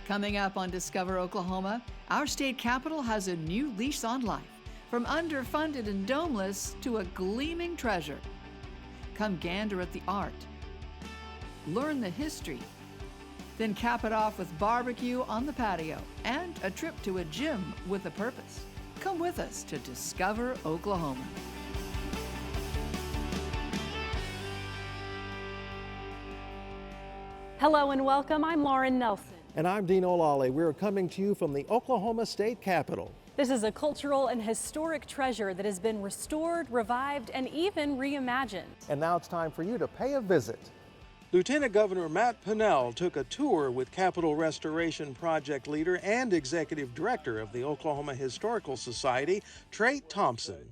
Coming up on Discover Oklahoma, our state capitol has a new lease on life, from underfunded and domeless to a gleaming treasure. Come gander at the art, learn the history, then cap it off with barbecue on the patio and a trip to a gym with a purpose. Come with us to Discover Oklahoma. Hello and welcome. I'm Lauren Nelson. And I'm Dino, Lalli. We're coming to you from the Oklahoma State Capitol. This is a cultural and historic treasure that has been restored, revived, and even reimagined. And now it's time for you to pay a visit. Lieutenant Governor Matt Pinnell took a tour with Capitol Restoration Project leader and Executive Director of the Oklahoma Historical Society, Trey Thompson.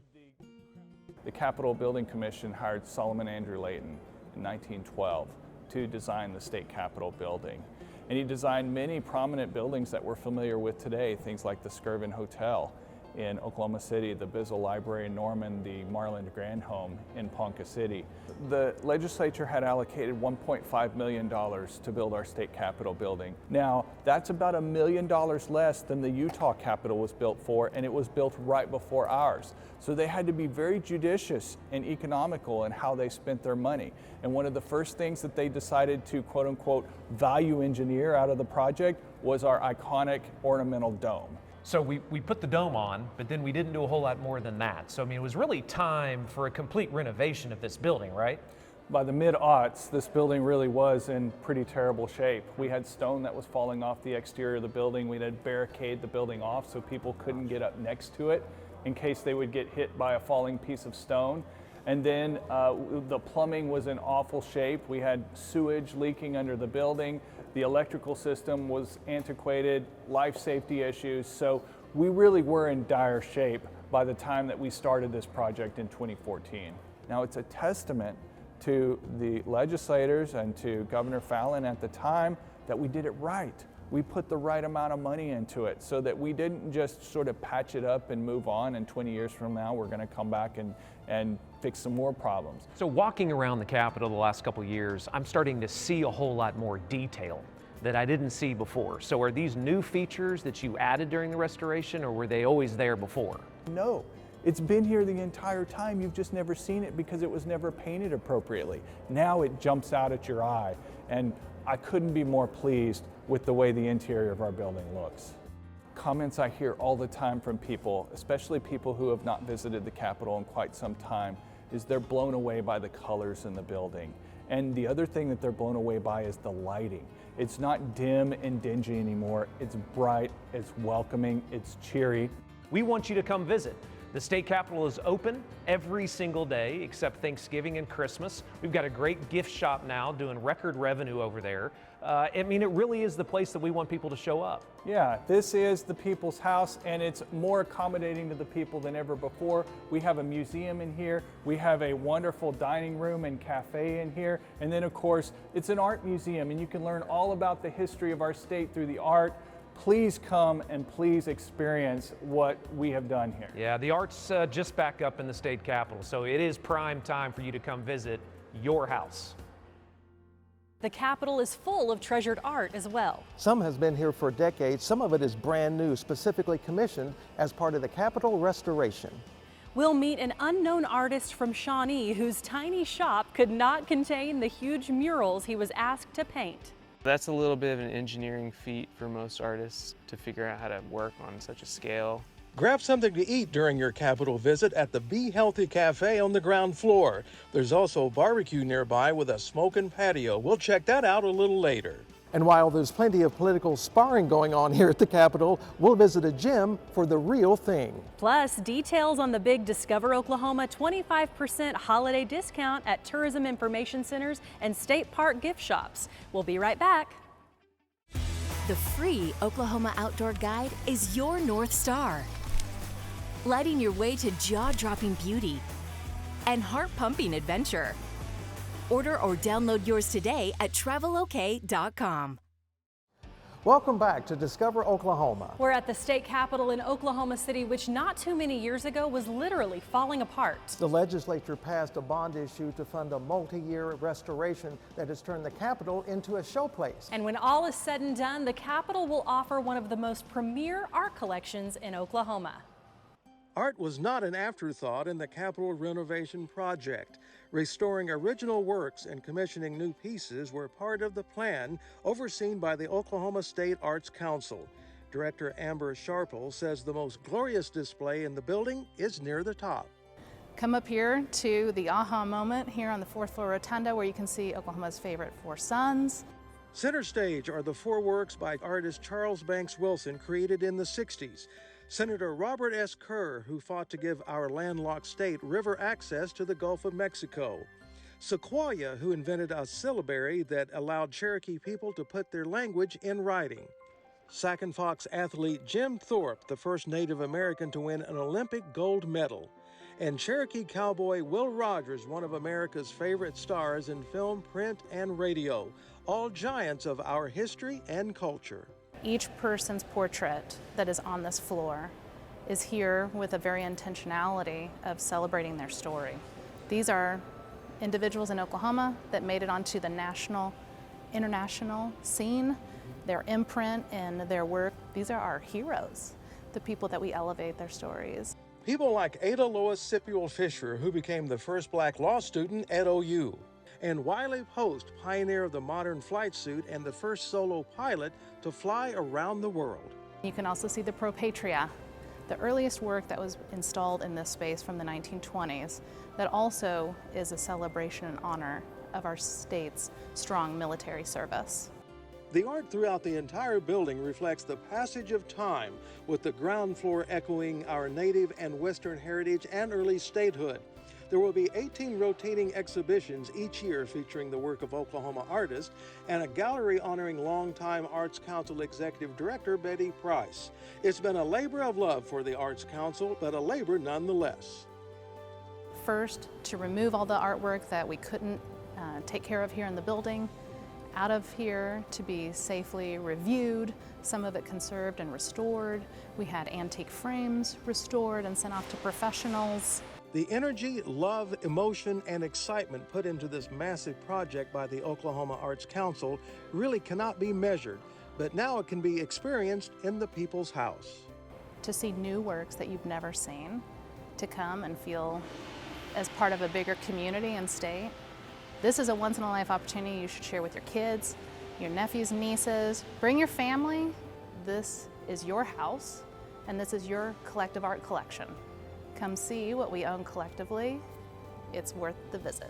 The Capitol Building Commission hired Solomon Andrew Layton in 1912 to design the state capitol building. And he designed many prominent buildings that we're familiar with today, things like the Skirvin Hotel in Oklahoma City, the Bizzle Library in Norman, the Marlin Grand Home in Ponca City. The legislature had allocated $1.5 million to build our state capitol building. Now, that's about $1 million less than the Utah Capitol was built for, and it was built right before ours. So they had to be very judicious and economical in how they spent their money. And one of the first things that they decided to quote unquote value engineer out of the project was our iconic ornamental dome. So we put the dome on, but then we didn't do a whole lot more than that. So I mean, it was really time for a complete renovation of this building, right? By the mid-aughts, this building really was in pretty terrible shape. We had stone that was falling off the exterior of the building. We had barricaded the building off so people couldn't get up next to it in case they would get hit by a falling piece of stone. And then the plumbing was in awful shape. We had sewage leaking under the building. The electrical system was antiquated, life safety issues. So we really were in dire shape by the time that we started this project in 2014. Now it's a testament to the legislators and to Governor Fallin at the time that we did it right. We put the right amount of money into it so that we didn't just sort of patch it up and move on, and 20 years from now we're going to come back and fix some more problems. So walking around the Capitol the last couple of years, I'm starting to see a whole lot more detail that I didn't see before. So are these new features that you added during the restoration, or were they always there before? No. It's been here the entire time. You've just never seen it because it was never painted appropriately. Now it jumps out at your eye, and I couldn't be more pleased with the way the interior of our building looks. Comments I hear all the time from people, especially people who have not visited the Capitol in quite some time, is they're blown away by the colors in the building. And the other thing that they're blown away by is the lighting. It's not dim and dingy anymore. It's bright, it's welcoming, it's cheery. We want you to come visit. The state capitol is open every single day except Thanksgiving and Christmas. We've got a great gift shop now doing record revenue over there. I mean, it really is the place that we want people to show up. Yeah, this is the people's house, and it's more accommodating to the people than ever before. We have a museum in here. We have a wonderful dining room and cafe in here. And then, of course, it's an art museum, and you can learn all about the history of our state through the art. Please come and please experience what we have done here. Yeah, the art's just back up in the state capitol, so it is prime time for you to come visit your house. The Capitol is full of treasured art as well. Some has been here for decades. Some of it is brand new, specifically commissioned as part of the Capitol restoration. We'll meet an unknown artist from Shawnee whose tiny shop could not contain the huge murals he was asked to paint. That's a little bit of an engineering feat for most artists to figure out how to work on such a scale. Grab something to eat during your Capitol visit at the Be Healthy Cafe on the ground floor. There's also a barbecue nearby with a smoking patio. We'll check that out a little later. And while there's plenty of political sparring going on here at the Capitol, we'll visit a gym for the real thing. Plus, details on the big Discover Oklahoma 25% holiday discount at tourism information centers and state park gift shops. We'll be right back. The free Oklahoma Outdoor Guide is your North Star, lighting your way to jaw-dropping beauty and heart-pumping adventure. Order or download yours today at travelok.com. Welcome back to Discover Oklahoma. We're at the state capitol in Oklahoma City, which not too many years ago was literally falling apart. The legislature passed a bond issue to fund a multi-year restoration that has turned the Capitol into a showplace. And when all is said and done, the Capitol will offer one of the most premier art collections in Oklahoma. Art was not an afterthought in the Capitol renovation project. Restoring original works and commissioning new pieces were part of the plan overseen by the Oklahoma State Arts Council. Director Amber Sharple says the most glorious display in the building is near the top. Come up here to the aha moment here on the 4th floor rotunda where you can see Oklahoma's favorite four suns. Center stage are the four works by artist Charles Banks Wilson created in the 60s. Senator Robert S. Kerr, who fought to give our landlocked state river access to the Gulf of Mexico. Sequoyah, who invented a syllabary that allowed Cherokee people to put their language in writing. Sac and Fox athlete Jim Thorpe, the first Native American to win an Olympic gold medal. And Cherokee cowboy Will Rogers, one of America's favorite stars in film, print, and radio, all giants of our history and culture. Each person's portrait that is on this floor is here with a very intentionality of celebrating their story. These are individuals in Oklahoma that made it onto the national, international scene. Their imprint and their work, these are our heroes, the people that we elevate their stories. People like Ada Lois Scipio Fisher, who became the first black law student at OU. And Wiley Post, pioneer of the modern flight suit and the first solo pilot to fly around the world. You can also see the Pro Patria, the earliest work that was installed in this space from the 1920s, that also is a celebration and honor of our state's strong military service. The art throughout the entire building reflects the passage of time, with the ground floor echoing our native and Western heritage and early statehood. There will be 18 rotating exhibitions each year featuring the work of Oklahoma artists and a gallery honoring longtime Arts Council Executive Director Betty Price. It's been a labor of love for the Arts Council, but a labor nonetheless. First, to remove all the artwork that we couldn't take care of here in the building, out of here to be safely reviewed, some of it conserved and restored. We had antique frames restored and sent off to professionals. The energy, love, emotion, and excitement put into this massive project by the Oklahoma Arts Council really cannot be measured, but now it can be experienced in the People's House. To see new works that you've never seen, to come and feel as part of a bigger community and state. This is a once-in-a-life opportunity you should share with your kids, your nephews and nieces. Bring your family. This is your house, and this is your collective art collection. Come see what we own collectively. It's worth the visit.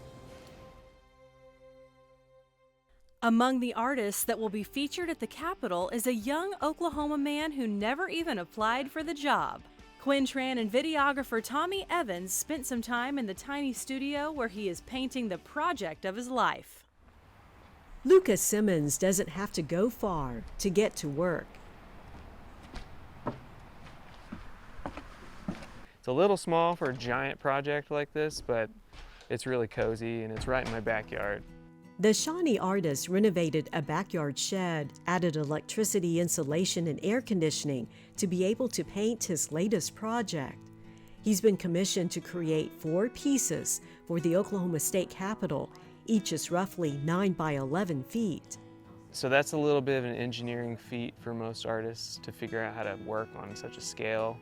Among the artists that will be featured at the Capitol is a young Oklahoma man who never even applied for the job. Quintran and videographer Tommy Evans spent some time in the tiny studio where he is painting the project of his life. Lucas Simmons doesn't have to go far to get to work. It's a little small for a giant project like this, but it's really cozy and it's right in my backyard. The Shawnee artist renovated a backyard shed, added electricity, insulation, and air conditioning to be able to paint his latest project. He's been commissioned to create 4 pieces for the Oklahoma State Capitol. Each is roughly 9 by 11 feet. So that's a little bit of an engineering feat for most artists to figure out how to work on such a scale.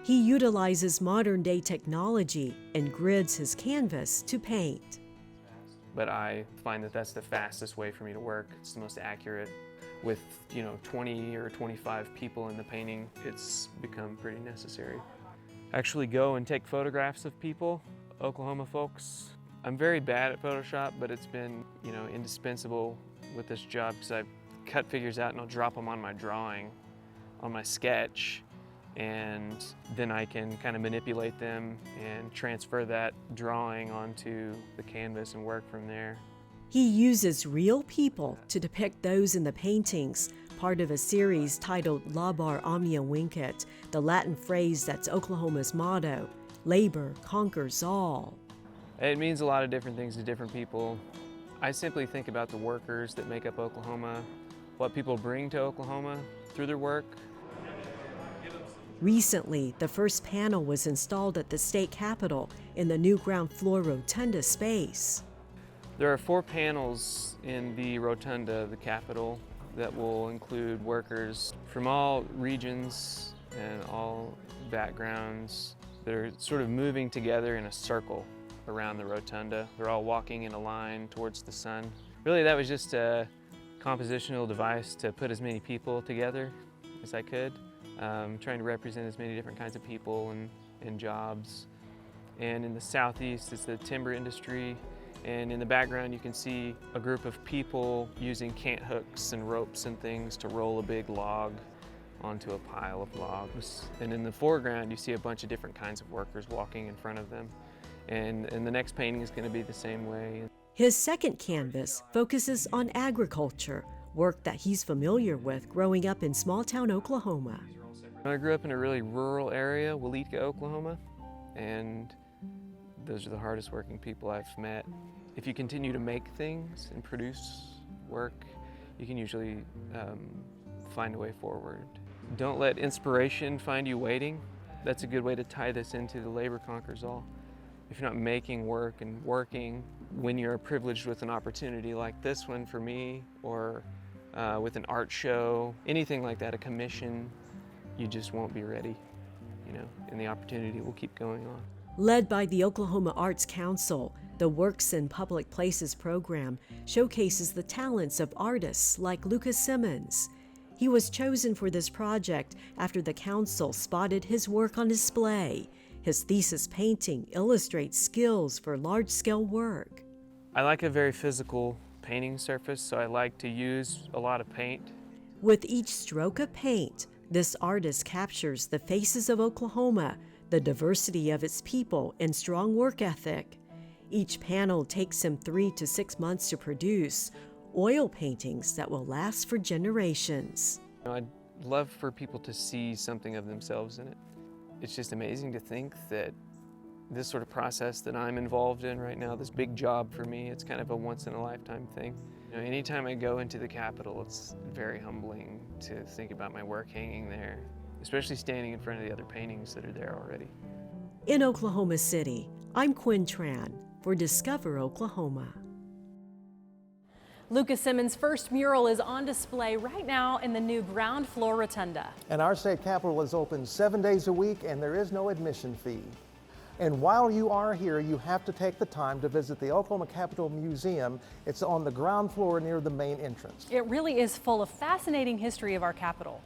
He utilizes modern-day technology and grids his canvas to paint. But I find that that's the fastest way for me to work. It's the most accurate. With 20 or 25 people in the painting, it's become pretty necessary. Actually go and take photographs of people, Oklahoma folks. I'm very bad at Photoshop, but it's been indispensable with this job because I cut figures out and I'll drop them on my drawing, on my sketch, and then I can kind of manipulate them and transfer that drawing onto the canvas and work from there. He uses real people to depict those in the paintings, part of a series titled Labar Omnia Vincit, the Latin phrase that's Oklahoma's motto, labor conquers all. It means a lot of different things to different people. I simply think about the workers that make up Oklahoma, what people bring to Oklahoma through their work. Recently, the first panel was installed at the state capitol in the new ground floor rotunda space. There are 4 panels in the rotunda, the Capitol, that will include workers from all regions and all backgrounds that are sort of moving together in a circle around the rotunda. They're all walking in a line towards the sun. Really, that was just a compositional device to put as many people together as I could, trying to represent as many different kinds of people and jobs. And in the southeast, it's the timber industry. And in the background, you can see a group of people using cant hooks and ropes and things to roll a big log onto a pile of logs. And in the foreground, you see a bunch of different kinds of workers walking in front of them. And the next painting is going to be the same way. His second canvas focuses on agriculture, work that he's familiar with growing up in small-town Oklahoma. I grew up in a really rural area, Waletka, Oklahoma, and those are the hardest working people I've met. If you continue to make things and produce work, you can usually find a way forward. Don't let inspiration find you waiting. That's a good way to tie this into the labor conquers all. If you're not making work and working, when you're privileged with an opportunity like this one for me, or with an art show, anything like that, a commission, you just won't be ready, and the opportunity will keep going on. Led by the Oklahoma Arts Council, the Works in Public Places program showcases the talents of artists like Lucas Simmons. He was chosen for this project after the council spotted his work on display. His thesis painting illustrates skills for large-scale work. I like a very physical painting surface, so I like to use a lot of paint. With each stroke of paint, this artist captures the faces of Oklahoma, the diversity of its people, and strong work ethic. Each panel takes him 3 to 6 months to produce, oil paintings that will last for generations. I'd love for people to see something of themselves in it. It's just amazing to think that this sort of process that I'm involved in right now, this big job for me, it's kind of a once-in-a-lifetime thing. Anytime I go into the Capitol, it's very humbling to think about my work hanging there, especially standing in front of the other paintings that are there already. In Oklahoma City, I'm Quinn Tran for Discover Oklahoma. Lucas Simmons' first mural is on display right now in the new ground floor rotunda. And our state capitol is open 7 days a week, and there is no admission fee. And while you are here, you have to take the time to visit the Oklahoma Capitol Museum. It's on the ground floor near the main entrance. It really is full of fascinating history of our capital.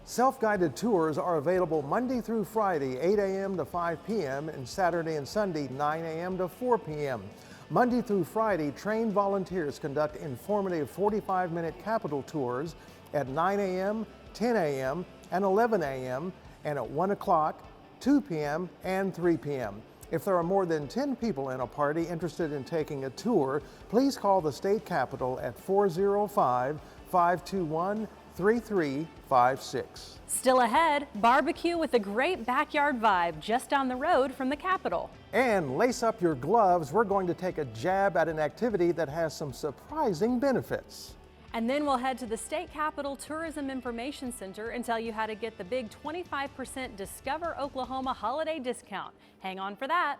Self-guided tours are available Monday through Friday, 8 a.m. to 5 p.m., and Saturday and Sunday, 9 a.m. to 4 p.m. Monday through Friday, trained volunteers conduct informative 45-minute Capitol tours at 9 a.m., 10 a.m., and 11 a.m., and at 1 o'clock, 2 p.m., and 3 p.m. If there are more than 10 people in a party interested in taking a tour, please call the state capitol at 405-521-3356. Still ahead, barbecue with a great backyard vibe just down the road from the Capitol. And lace up your gloves. We're going to take a jab at an activity that has some surprising benefits. And then we'll head to the State Capitol Tourism Information Center and tell you how to get the big 25% Discover Oklahoma holiday discount. Hang on for that.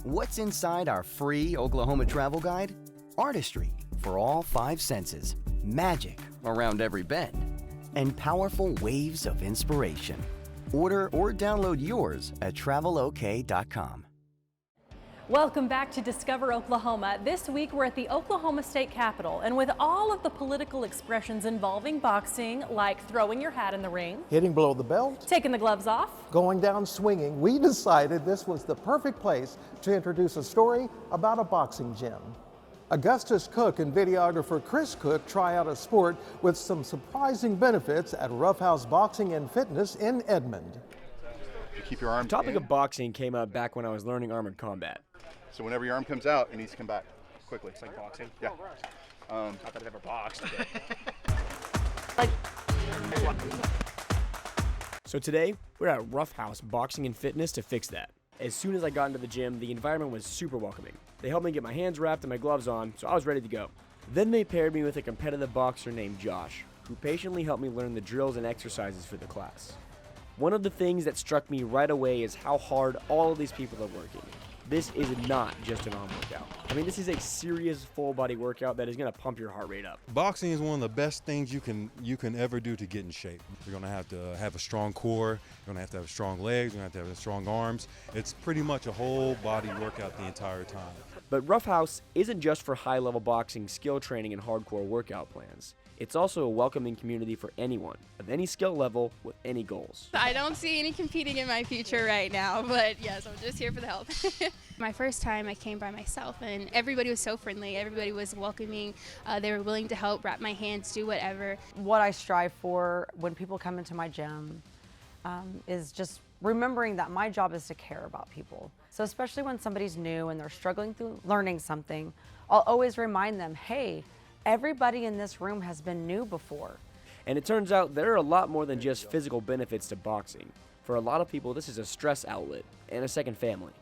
What's inside our free Oklahoma travel guide? Artistry for all 5 senses, magic around every bend, and powerful waves of inspiration. Order or download yours at travelok.com. Welcome back to Discover Oklahoma. This week we're at the Oklahoma State Capitol, and with all of the political expressions involving boxing, like throwing your hat in the ring, hitting below the belt, taking the gloves off, going down swinging, we decided this was the perfect place to introduce a story about a boxing gym. Augustus Cook and videographer Chris Cook try out a sport with some surprising benefits at Roughhouse Boxing and Fitness in Edmond. You keep your arm. The topic of boxing came up back when I was learning armored combat. So whenever your arm comes out, it needs to come back quickly. It's like boxing? Yeah. Not that I've ever boxed. So today, we're at Roughhouse Boxing and Fitness to fix that. As soon as I got into the gym, the environment was super welcoming. They helped me get my hands wrapped and my gloves on, so I was ready to go. Then they paired me with a competitive boxer named Josh, who patiently helped me learn the drills and exercises for the class. One of the things that struck me right away is how hard all of these people are working. This is not just an arm workout. I mean, this is a serious full body workout that is going to pump your heart rate up. Boxing is one of the best things you can ever do to get in shape. You're going to have a strong core, you're going to have strong legs, you're going to have strong arms. It's pretty much a whole body workout the entire time. But Roughhouse isn't just for high-level boxing skill training and hardcore workout plans. It's also a welcoming community for anyone of any skill level with any goals. I don't see any competing in my future right now, but yes, I'm just here for the help. My first time I came by myself and everybody was so friendly. Everybody was welcoming. They were willing to help, wrap my hands, do whatever. What I strive for when people come into my gym is just remembering that my job is to care about people. So especially when somebody's new and they're struggling through learning something, I'll always remind them, hey, everybody in this room has been new before. And it turns out there are a lot more than just physical benefits to boxing. For a lot of people, this is a stress outlet and a second family.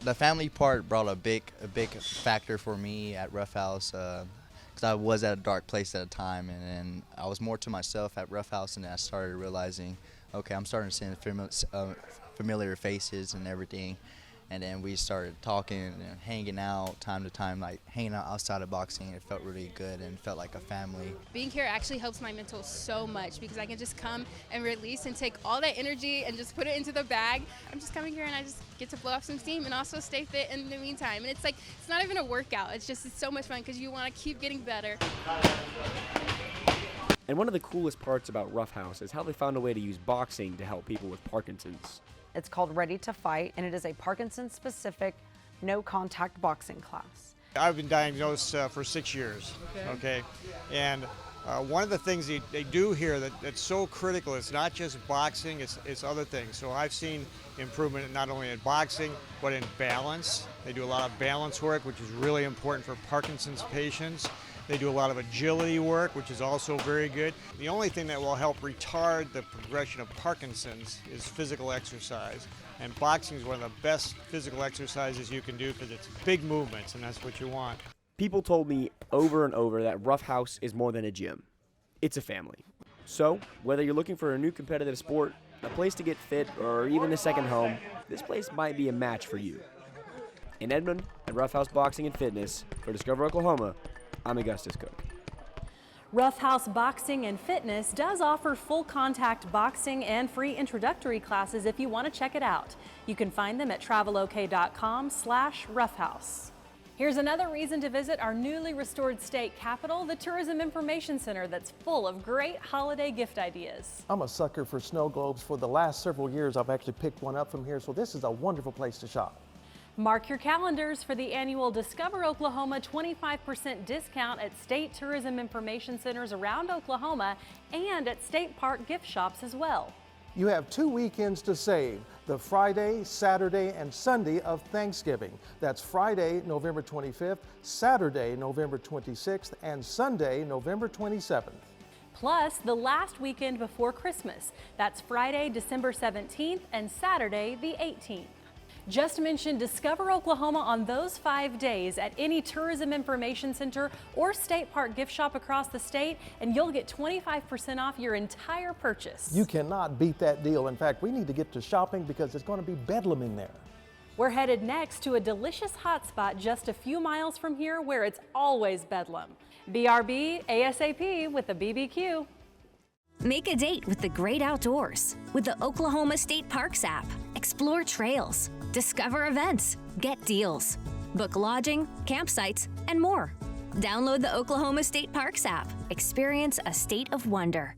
The family part brought a big factor for me at Roughhouse because I was at a dark place at a time, and then I was more to myself at Roughhouse, and then I started realizing, okay, I'm starting to see familiar faces and everything. And then we started talking and hanging out time to time, like hanging out outside of boxing. It felt really good and felt like a family. Being here actually helps my mental so much because I can just come and release and take all that energy and just put it into the bag. I'm just coming here and I just get to blow off some steam and also stay fit in the meantime. And it's like, it's not even a workout. It's so much fun because you want to keep getting better. And one of the coolest parts about Roughhouse is how they found a way to use boxing to help people with Parkinson's. It's called Ready to Fight, and it is a Parkinson-specific, no-contact boxing class. I've been diagnosed for 6 years, okay? And one of the things they do here that's so critical, it's not just boxing, it's other things. So I've seen improvement not only in boxing, but in balance. They do a lot of balance work, which is really important for Parkinson's patients. They do a lot of agility work, which is also very good. The only thing that will help retard the progression of Parkinson's is physical exercise. And boxing is one of the best physical exercises you can do because it's big movements, and that's what you want. People told me over and over that Roughhouse is more than a gym. It's a family. So, whether you're looking for a new competitive sport, a place to get fit, or even a second home, this place might be a match for you. In Edmond, at Roughhouse Boxing and Fitness, for Discover Oklahoma, I'm Augustus Cook. Roughhouse Boxing and Fitness does offer full contact boxing and free introductory classes if you want to check it out. You can find them at travelok.com/roughhouse. Here's another reason to visit our newly restored state capitol, the Tourism Information Center, that's full of great holiday gift ideas. I'm a sucker for snow globes. For the last several years, I've actually picked one up from here, so this is a wonderful place to shop. Mark your calendars for the annual Discover Oklahoma 25% discount at state tourism information centers around Oklahoma and at state park gift shops as well. You have 2 weekends to save, the Friday, Saturday, and Sunday of Thanksgiving. That's Friday, November 25th, Saturday, November 26th, and Sunday, November 27th. Plus, the last weekend before Christmas. That's Friday, December 17th, and Saturday, the 18th. Just mention Discover Oklahoma on those 5 days at any tourism information center or state park gift shop across the state, and you'll get 25% off your entire purchase. You cannot beat that deal. In fact, we need to get to shopping because it's going to be bedlam in there. We're headed next to a delicious hotspot just a few miles from here where it's always bedlam. BRB ASAP with the BBQ. Make a date with the great outdoors with the Oklahoma State Parks app. Explore trails, discover events, get deals, book lodging, campsites, and more. Download the Oklahoma State Parks app. Experience a state of wonder.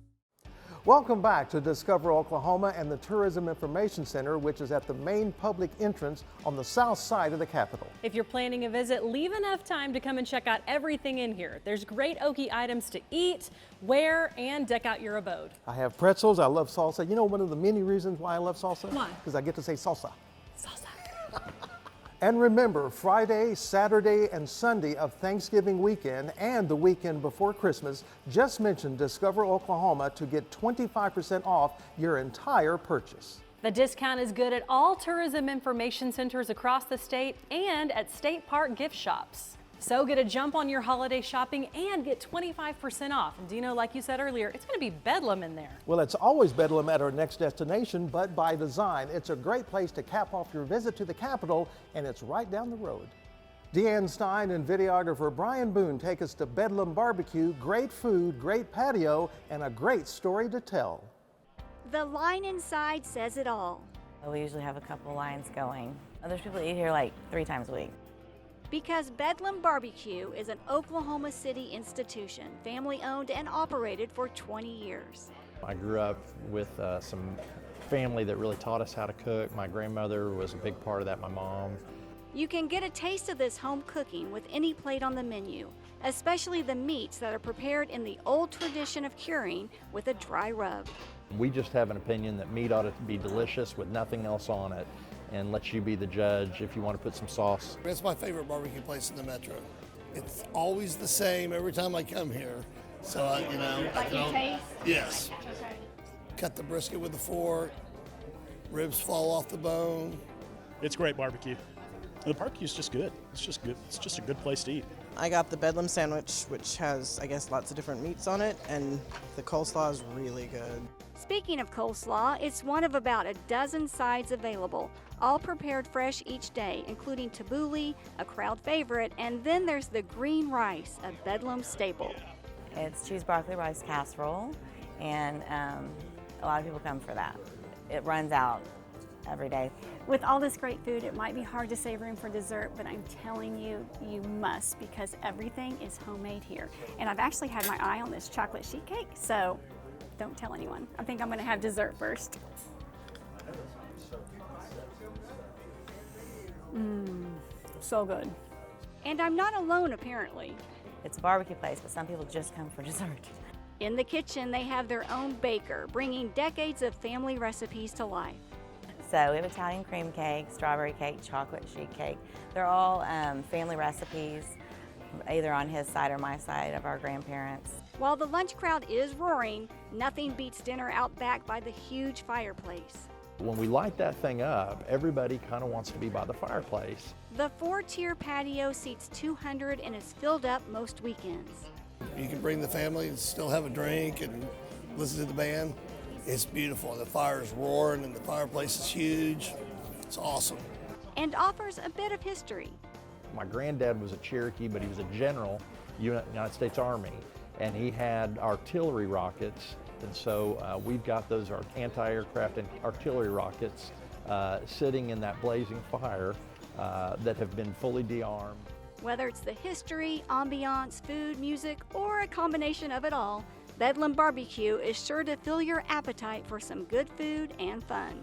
Welcome back to Discover Oklahoma and the Tourism Information Center, which is at the main public entrance on the south side of the Capitol. If you're planning a visit, leave enough time to come and check out everything in here. There's great Okie items to eat, wear, and deck out your abode. I have pretzels. I love salsa. You know one of the many reasons why I love salsa? Why? Because I get to say salsa. Salsa. And remember, Friday, Saturday, and Sunday of Thanksgiving weekend and the weekend before Christmas, just mention Discover Oklahoma to get 25% off your entire purchase. The discount is good at all tourism information centers across the state and at state park gift shops. So get a jump on your holiday shopping and get 25% off. And Dino, like you said earlier, it's going to be bedlam in there. Well, it's always bedlam at our next destination, but by design. It's a great place to cap off your visit to the Capitol, and it's right down the road. Deanne Stein and videographer Brian Boone take us to Bedlam BBQ. Great food, great patio, and a great story to tell. The line inside says it all. We usually have a couple lines going. There's people that eat here like 3 times a week. Because Bedlam BBQ is an Oklahoma City institution, family owned and operated for 20 years. I grew up with some family that really taught us how to cook. My grandmother was a big part of that, my mom. You can get a taste of this home cooking with any plate on the menu, especially the meats that are prepared in the old tradition of curing with a dry rub. We just have an opinion that meat ought to be delicious with nothing else on it, and let you be the judge if you want to put some sauce. It's my favorite barbecue place in the metro. It's always the same every time I come here. So, Like you taste? Yes. Okay. Cut the brisket with a fork, ribs fall off the bone. It's great barbecue. The barbecue's just good. It's just good. It's just a good place to eat. I got the Bedlam sandwich, which has, I guess, lots of different meats on it, and the coleslaw is really good. Speaking of coleslaw, it's one of about a dozen sides available, all prepared fresh each day, including tabbouleh, a crowd favorite, and then there's the green rice, a Bedlam staple. It's cheese broccoli rice casserole, and a lot of people come for that. It runs out every day. With all this great food, it might be hard to save room for dessert, but I'm telling you, you must, because everything is homemade here. And I've actually had my eye on this chocolate sheet cake, so don't tell anyone. I think I'm going to have dessert first. So good. And I'm not alone, apparently. It's a barbecue place, but some people just come for dessert. In the kitchen, they have their own baker, bringing decades of family recipes to life. So we have Italian cream cake, strawberry cake, chocolate sheet cake. They're all family recipes, either on his side or my side of our grandparents. While the lunch crowd is roaring, nothing beats dinner out back by the huge fireplace. When we light that thing up, everybody kind of wants to be by the fireplace. The 4-tier patio seats 200 and is filled up most weekends. You can bring the family and still have a drink and listen to the band. It's beautiful. The fire's roaring and the fireplace is huge. It's awesome. And offers a bit of history. My granddad was a Cherokee, but he was a general, United States Army, and he had artillery rockets. And so we've got those anti-aircraft and artillery rockets sitting in that blazing fire that have been fully de-armed. Whether it's the history, ambiance, food, music, or a combination of it all, Bedlam BBQ is sure to fill your appetite for some good food and fun.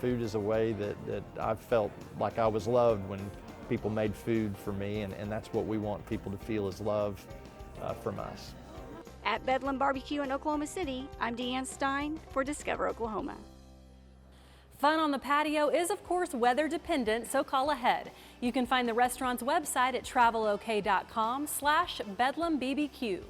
Food is a way that I've felt like I was loved when people made food for me, and that's what we want people to feel is love from us. At Bedlam BBQ in Oklahoma City, I'm Deanne Stein for Discover Oklahoma. Fun on the patio is, of course, weather dependent, so call ahead. You can find the restaurant's website at travelok.com/Bedlam BBQ.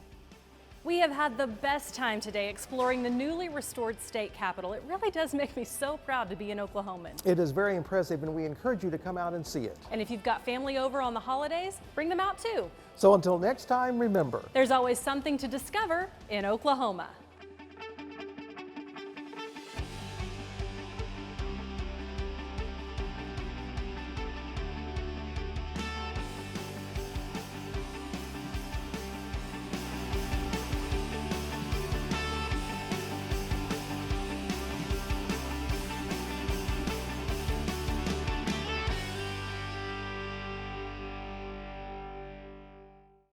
We have had the best time today exploring the newly restored state capitol. It really does make me so proud to be an Oklahoman. It is very impressive, and we encourage you to come out and see it. And if you've got family over on the holidays, bring them out too. So until next time, remember, there's always something to discover in Oklahoma.